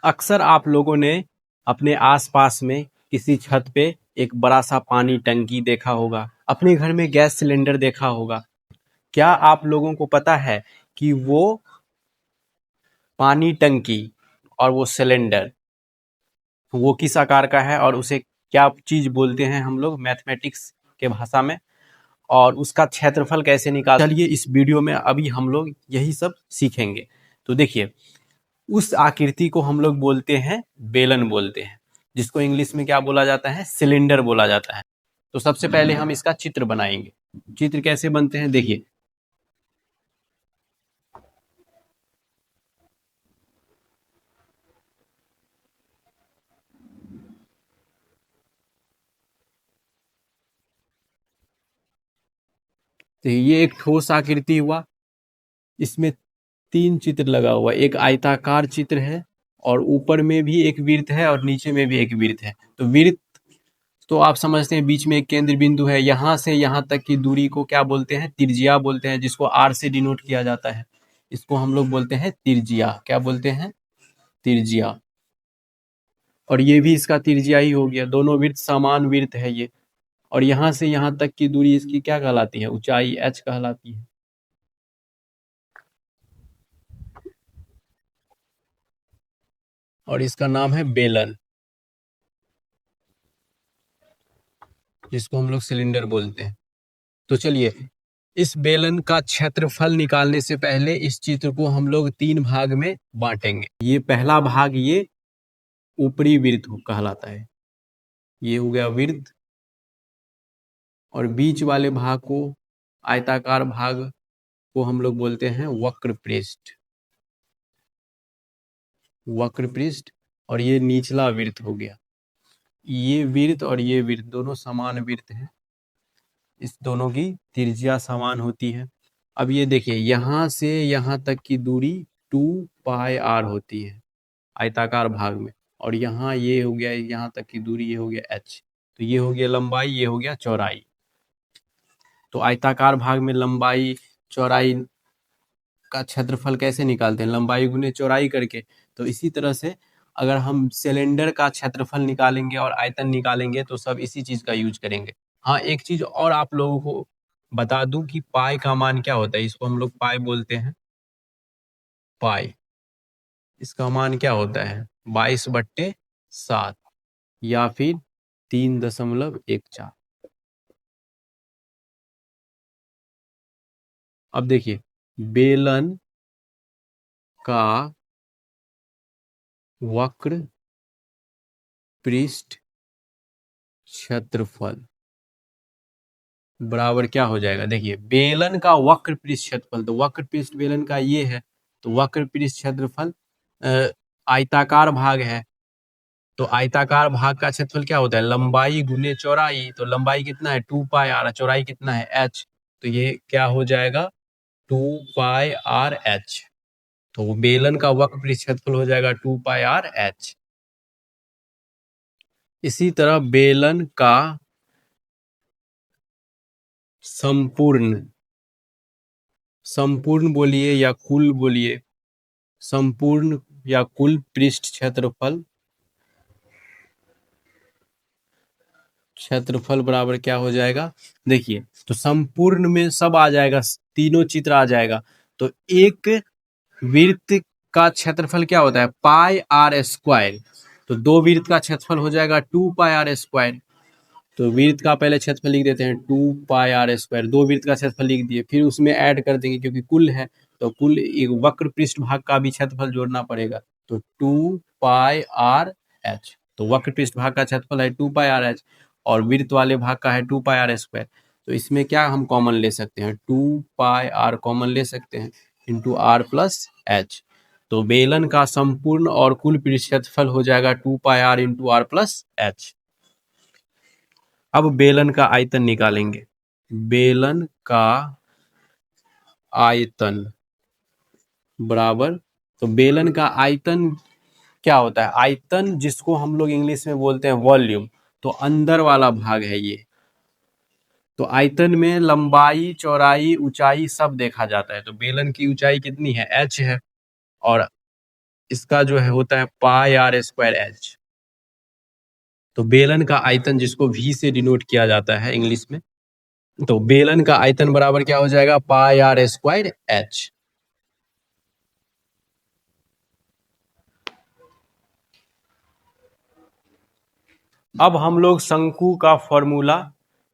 अक्सर आप लोगों ने अपने आसपास में किसी छत पे एक बड़ा सा पानी टंकी देखा होगा, अपने घर में गैस सिलेंडर देखा होगा। क्या आप लोगों को पता है कि वो पानी टंकी और वो सिलेंडर वो किस आकार का है और उसे क्या चीज बोलते हैं हम लोग मैथमेटिक्स के भाषा में, और उसका क्षेत्रफल कैसे निकाल। चलिए इस वीडियो में अभी हम लोग यही सब सीखेंगे। तो देखिए, उस आकृति को हम लोग बोलते हैं बेलन बोलते हैं, जिसको इंग्लिश में क्या बोला जाता है, सिलेंडर बोला जाता है। तो सबसे पहले हम इसका चित्र बनाएंगे। चित्र कैसे बनते हैं देखिए। तो ये एक ठोस आकृति हुआ, इसमें तीन चित्र लगा हुआ, एक आयताकार चित्र है और ऊपर में भी एक वृत्त है और नीचे में भी एक वृत्त है। तो वृत्त तो आप समझते हैं बीच में एक केंद्र बिंदु है, यहाँ से यहाँ तक की दूरी को क्या बोलते हैं, त्रिज्या बोलते हैं, जिसको आर से डिनोट किया जाता है। इसको हम लोग बोलते हैं त्रिज्या। क्या बोलते हैं, त्रिज्या। और ये भी इसका त्रिज्या ही हो गया, दोनों वृत्त समान वृत्त है ये। और यहाँ से यहाँ तक की दूरी इसकी क्या कहलाती है, ऊंचाई h कहलाती है। और इसका नाम है बेलन, जिसको हम लोग सिलेंडर बोलते हैं। तो चलिए, इस बेलन का क्षेत्रफल निकालने से पहले इस चित्र को हम लोग तीन भाग में बांटेंगे। ये पहला भाग ये ऊपरी वृत्त कहलाता है, ये हो गया वृत्त। और बीच वाले भाग को, आयताकार भाग को हम लोग बोलते हैं वक्र पृष्ठ, वक्र पृष्ठ। और ये निचला वृत्त हो गया। ये वृत्त और ये वृत्त दोनों समान वृत्त हैं, इस दोनों की त्रिज्या समान होती है। अब ये देखिए, यहाँ से यहाँ तक की दूरी 2πr होती है आयताकार भाग में। और यहाँ ये हो गया, यहाँ तक की दूरी ये हो गया h। तो ये हो गया लंबाई, ये हो गया चौड़ाई। तो आयताकार भाग में लंबाई चौड़ाई का क्षेत्रफल कैसे निकालते हैं, लंबाई गुने चौड़ाई करके। तो इसी तरह से अगर हम सिलेंडर का क्षेत्रफल निकालेंगे और आयतन निकालेंगे तो सब इसी चीज का यूज करेंगे। हाँ, एक चीज और आप लोगों को बता दूं कि पाई का मान क्या होता है। इसको हम लोग पाई बोलते हैं, पाई। इसका मान क्या होता है, 22/7 या फिर 3.14। अब देखिए, बेलन का वक्र पृष्ठ क्षेत्रफल बराबर क्या हो जाएगा। देखिए, बेलन का वक्र पृष्ठ क्षेत्रफल, तो वक्र पृष्ठ बेलन का ये है, तो वक्र पृष्ठ क्षेत्रफल आयताकार भाग है। तो आयताकार भाग का क्षेत्रफल क्या होता है, लंबाई गुने चौड़ाई। तो लंबाई कितना है 2πr, चौड़ाई कितना है h। तो ये क्या हो जाएगा 2πrh। तो बेलन का वक्र पृष्ठ क्षेत्रफल हो जाएगा 2πrh। इसी तरह बेलन का संपूर्ण, संपूर्ण बोलिए या कुल बोलिए, संपूर्ण या कुल पृष्ठ क्षेत्रफल, क्षेत्रफल बराबर क्या हो जाएगा। देखिए, तो संपूर्ण में सब आ जाएगा, तीनों चित्र आ जाएगा। तो एक वृत्त का क्षेत्रफल क्या होता है, πr²। तो दो वृत्त का क्षेत्रफल हो जाएगा 2πr²। तो वृत्त का पहले क्षेत्रफल लिख देते हैं 2πr²। दो वृत्त का क्षेत्रफल लिख दिए, फिर उसमें ऐड कर देंगे क्योंकि कुल है, तो कुल एक वक्र पृष्ठ भाग का भी क्षेत्रफल जोड़ना पड़ेगा। तो 2πrh, तो वक्र पृष्ठ भाग का क्षेत्रफल है 2πrh और वृत्त वाले भाग का है 2πr²। तो इसमें क्या हम कॉमन ले सकते हैं, 2πr कॉमन ले सकते हैं इंटू r+h। तो बेलन का संपूर्ण और कुल पृष्ठ क्षेत्रफल हो जाएगा 2πr इंटू r+h। अब बेलन का आयतन निकालेंगे। बेलन का आयतन बराबर, तो बेलन का आयतन क्या होता है, आयतन जिसको हम लोग इंग्लिश में बोलते हैं वॉल्यूम, तो अंदर वाला भाग है ये। तो आयतन में लंबाई चौड़ाई ऊंचाई सब देखा जाता है। तो बेलन की ऊंचाई कितनी है, h है, और इसका जो है होता है पाई आर स्क्वायर एच। तो बेलन का आयतन जिसको V से डिनोट किया जाता है इंग्लिश में, तो बेलन का आयतन बराबर क्या हो जाएगा, पाई आर स्क्वायर एच। अब हम लोग शंकु का फॉर्मूला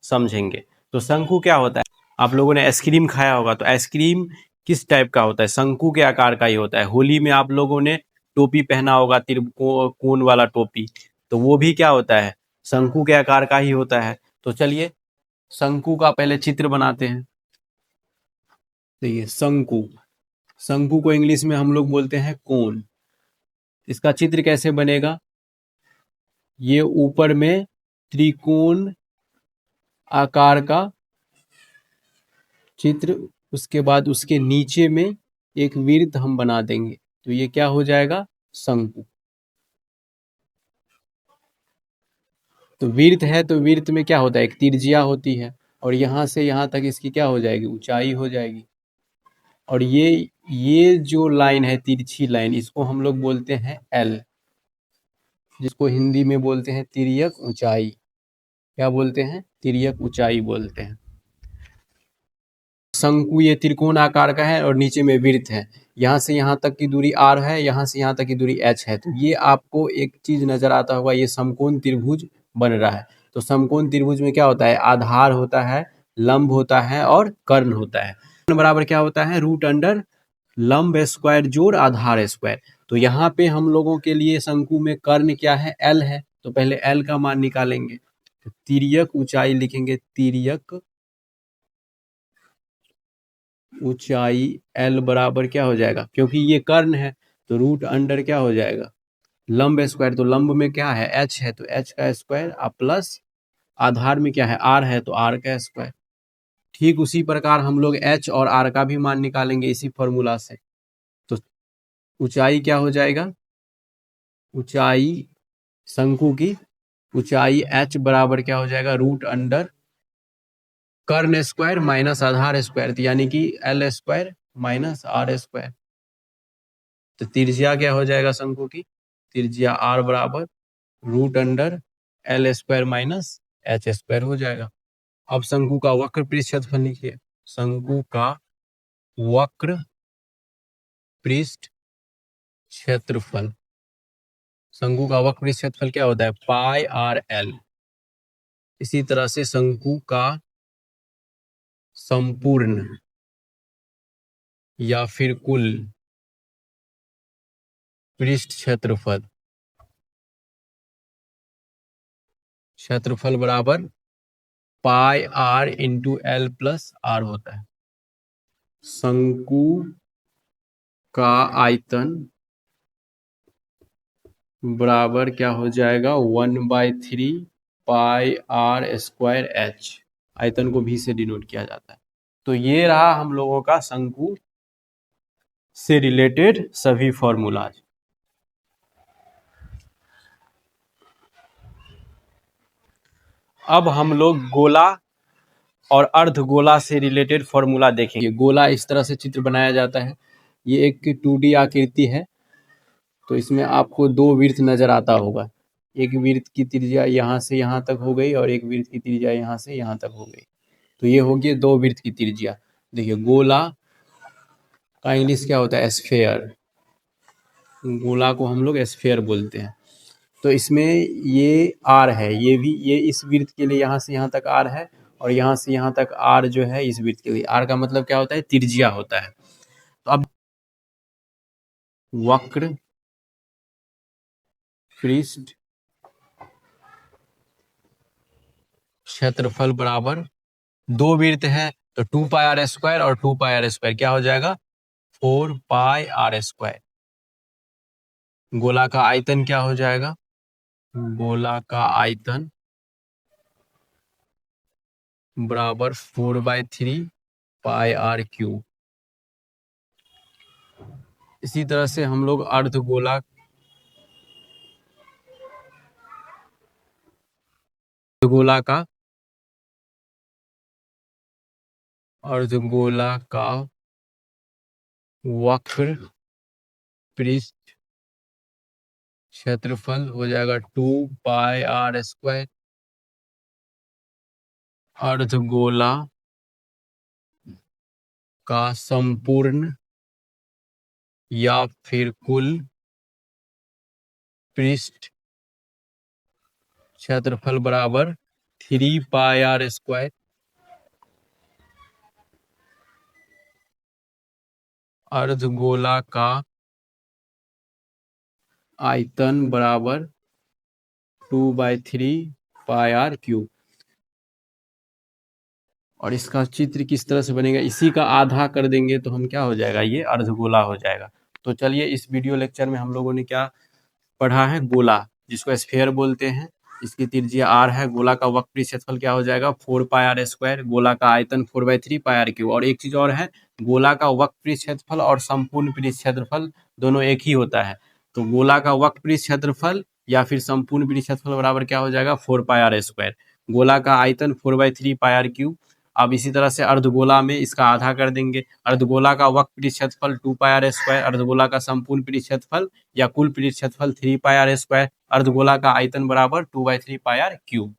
समझेंगे। तो शंकु क्या होता है, आप लोगों ने आइसक्रीम खाया होगा, तो आइसक्रीम किस टाइप का होता है, शंकु के आकार का ही होता है। होली में आप लोगों ने टोपी पहना होगा, त्रिकोण वाला टोपी, तो वो भी क्या होता है, शंकु के आकार का ही होता है। तो चलिए शंकु का पहले चित्र बनाते हैं। तो ये शंकु, शंकु को इंग्लिश में हम लोग बोलते हैं कोन। इसका चित्र कैसे बनेगा, ये ऊपर में त्रिकोण आकार का चित्र, उसके बाद उसके नीचे में एक वृत्त हम बना देंगे, तो ये क्या हो जाएगा, शंकु। तो वृत्त है, तो वृत्त में क्या होता है, एक त्रिज्या होती है, और यहां से यहां तक इसकी क्या हो जाएगी, ऊंचाई हो जाएगी। और ये जो लाइन है, तिरछी लाइन, इसको हम लोग बोलते हैं एल, जिसको हिंदी में बोलते हैं तिर्यक ऊंचाई। क्या बोलते हैं, तिर्यक ऊंचाई बोलते हैं। शंकु ये त्रिकोण आकार का है और नीचे में वृत्त है, यहाँ से यहाँ तक की दूरी r है, यहाँ से यहाँ तक की दूरी h है। तो ये आपको एक चीज नजर आता होगा, ये समकोण त्रिभुज बन रहा है। तो समकोण त्रिभुज में क्या होता है, आधार होता है, लंब होता है और कर्ण होता है। कर्ण बराबर क्या होता है, रूट अंडर लंब स्क्वायर जोड़ आधार स्क्वायर। तो यहाँ पे हम लोगों के लिए शंकु में कर्ण क्या है, एल है, तो पहले एल का मान निकालेंगे। तो तिर्यक ऊंचाई लिखेंगे, तिर्यक ऊंचाई एल बराबर क्या हो जाएगा, क्योंकि ये कर्ण है तो रूट अंडर क्या हो जाएगा, लंब स्क्वायर। तो लंब में क्या है, एच है, तो एच का स्क्वायर और प्लस आधार में क्या है, आर है, तो आर का स्क्वायर। ठीक उसी प्रकार हम लोग एच और आर का भी मान निकालेंगे इसी फॉर्मूला से। तो ऊंचाई क्या हो जाएगा, ऊंचाई शंकु की ऊंचाई एच बराबर क्या हो जाएगा, रूट अंडर कर्ण स्क्वायर माइनस आधार स्क्वायर, यानी कि L square minus R square. तो त्रिज्या क्या हो जाएगा शंकु की, त्रिज्या आर बराबर root under L square minus H square हो जाएगा। अब शंकु का वक्र पृष्ठ क्षेत्रफल लिखिए, शंकु का वक्र पृष्ठ क्षेत्रफल, शंकु का वक्र पृष्ठ क्षेत्रफल क्या होता है, पाई आर एल। इसी तरह से शंकु का संपूर्ण या फिर कुल पृष्ठ क्षेत्रफल, क्षेत्रफल बराबर pi r into l plus r होता है। शंकु का आयतन बराबर क्या हो जाएगा, 1/3 पाई आर स्क्वायर एच। आयतन को भी से डिनोट किया जाता है। तो ये रहा हम लोगों का शंकु से रिलेटेड सभी फॉर्मूलाज। अब हम लोग गोला और अर्धगोला से रिलेटेड फॉर्मूला देखेंगे। गोला इस तरह से चित्र बनाया जाता है, ये एक 2D आकृति है। तो इसमें आपको दो वृत्त नजर आता होगा, एक वृत्त की त्रिज्या यहाँ से यहाँ तक हो गई और एक वृत्त की त्रिज्या यहाँ से यहाँ तक हो गई। तो ये हो गई दो वृत्त की त्रिज्या। देखिए गोला का इंग्लिश क्या होता है, स्फेयर। गोला को हम लोग स्फेयर बोलते हैं। तो इसमें ये आर है, ये भी, ये इस वृत्त के लिए यहाँ से यहाँ तक आर है, और यहाँ से यहाँ तक आर जो है इस वृत्त के लिए। आर का मतलब क्या होता है, त्रिज्या होता है। तो अब वक्र पृष्ठ क्षेत्रफल बराबर, दो वृत्त है तो 2 पाई आर स्क्वायर और 2 पाई आर स्क्वायर क्या हो जाएगा, 4 पाई आर स्क्वायर। गोला का आयतन क्या हो जाएगा, गोला का आयतन बराबर 4/3 पाई आर क्यूब। इसी तरह से हम लोग अर्धगोला, अर्धगोला का अर्धगोला का वक्र पृष्ठ क्षेत्रफल हो जाएगा 2πr²। अर्धगोला का संपूर्ण या फिर कुल पृष्ठ क्षेत्रफल बराबर 3πr²। अर्धगोला का आयतन बराबर 2/3πr³। और इसका चित्र किस तरह से बनेगा, इसी का आधा कर देंगे तो हम क्या हो जाएगा, ये अर्धगोला हो जाएगा। तो चलिए इस वीडियो लेक्चर में हम लोगों ने क्या पढ़ा है, गोला जिसको स्फीयर बोलते हैं, इसकी त्रिज्या r है, गोला का वक्र क्षेत्रफल क्या हो जाएगा 4πr², गोला का आयतन 4/3πr³ और एक चीज और है, गोला का वक्र क्षेत्रफल और संपूर्ण पृष्ठ क्षेत्रफल दोनों एक ही होता है। तो गोला का वक्र क्षेत्रफल या फिर संपूर्ण पृष्ठ क्षेत्रफल बराबर क्या हो जाएगा 4πr²। गोला का आयतन 4/3πr³। अब इसी तरह से अर्धगोला में इसका आधा कर देंगे, अर्धगोला का वक्र क्षेत्रफल 2πr², अर्धगोला का संपूर्ण पृष्ठ क्षेत्रफल या कुल पृष्ठ क्षेत्रफल 3πr², अर्धगोला का आयतन बराबर 2/3πr³।